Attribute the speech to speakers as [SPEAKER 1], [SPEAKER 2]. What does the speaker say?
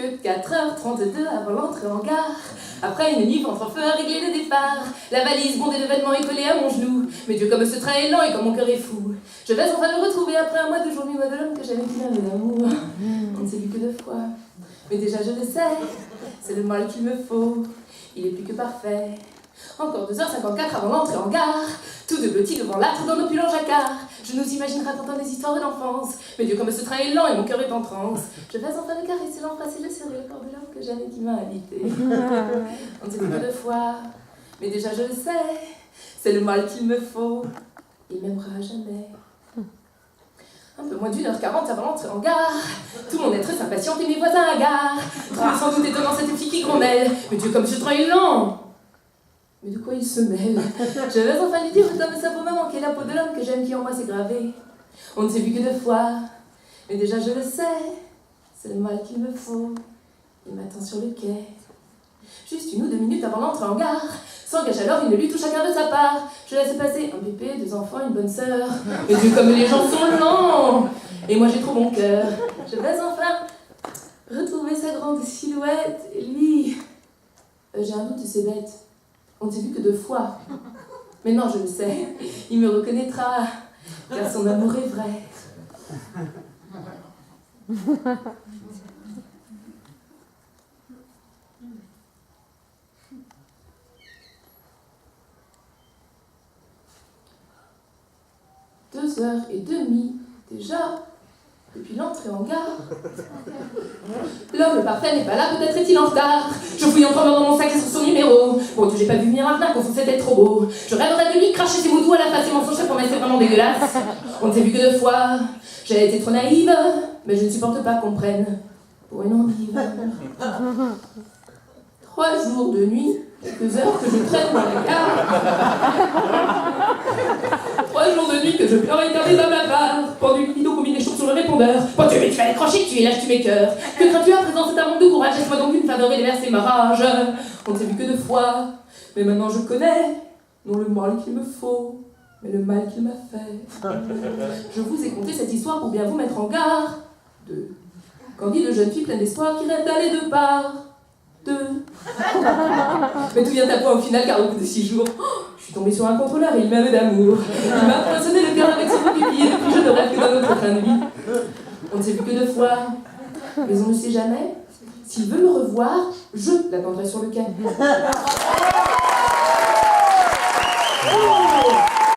[SPEAKER 1] que 4h32 avant l'entrée en gare. Après une nuit ventre en feu à régler le départ. La valise bondée de vêtements est collée à mon genou. Mais Dieu, comme ce train est lent et comme mon cœur est fou. Je vais enfin le retrouver après un mois de journée de l'homme que j'avais plein d'amour. On ne s'est vu que 2 fois. Mais déjà je le sais, c'est le mal qu'il me faut. Il est plus que parfait. Encore 2h54 avant l'entrée en gare. Tous deux petits devant l'âtre dans nos pulls en jacquard. Je nous imagine racontant des histoires de l'enfance. Mais Dieu, comme ce train est lent et mon cœur est en transe. Je vais enfin le caresser, l'embrasser, le serrer le corps de l'homme que j'aimais qui m'a habité. On ne s'est vu que 2 fois. Mais déjà je le sais, c'est le mal qu'il me faut. Il m'aimera jamais. Un peu moins d'1h40 avant l'entrée en gare. Tout mon être s'impatiente et mes voisins hagards. Trouve sans doute étonnant cette fille qui grommelle. Mais Dieu, comme ce train est lent. Mais de quoi il se mêle? Je vais enfin lui dire comme ça pour me manquer la peau de l'homme que j'aime qui en moi s'est gravé. On ne s'est vu que 2 fois. Mais déjà je le sais, c'est le mal qu'il me faut. Il m'attend sur le quai. Juste 1 ou 2 minutes avant l'entrée en gare. S'engage alors une lutte où chacun de sa part. Je laisse passer un bébé, 2 enfants, une bonne sœur. Mais Dieu, comme les gens sont lents. Et moi j'ai trop bon cœur. Je vais enfin retrouver sa grande silhouette. Et lui, j'ai un doute, c'est bête. On ne s'est vu que 2 fois. Mais non, je le sais. Il me reconnaîtra. Car son amour est vrai. Deux heures et demie, déjà, depuis l'entrée en gare. L'homme parfait n'est pas là, peut-être est-il en retard. Je fouille en tremblant dans mon sac et sur son numéro. Bon Dieu, j'ai pas vu venir un venir, confond c'était trop beau. Je rêverais de lui cracher ses mots doux à la face et mensonges, cette promesse est vraiment dégueulasse. On ne s'est vu que 2 fois. J'ai été trop naïve, mais je ne supporte pas qu'on me prenne pour une endive. 3 jours de nuit, quelques heures que je traîne dans la gare. 3 jours de nuit que je pleure éternel dans ma barre. Pendu libido combine les choses sur le répondeur. Bon Dieu, mais tu fallait crocher, tu es lâche, tu m'écœures. Que crains-tu à présent, c'est un manque de courage. Laisse-moi donc une faveur et déverser ma rage. On ne s'est vu que 2 fois, mais maintenant je connais. Non le mal qu'il me faut, mais le mal qu'il m'a fait. Je vous ai conté cette histoire pour bien vous mettre en garde. De candide jeune fille pleine d'espoir qui rêve d'aller de part. Mais tout vient à point au final, car au bout de 6 jours, je suis tombée sur un contrôleur et il m'avait d'amour. Il m'a poinçonné le cœur avec son pipi et depuis je ne rêve que d'un autre train de vie. On ne s'est vu que 2 fois, mais on ne sait jamais. S'il veut me revoir, je l'attendrai sur le quai.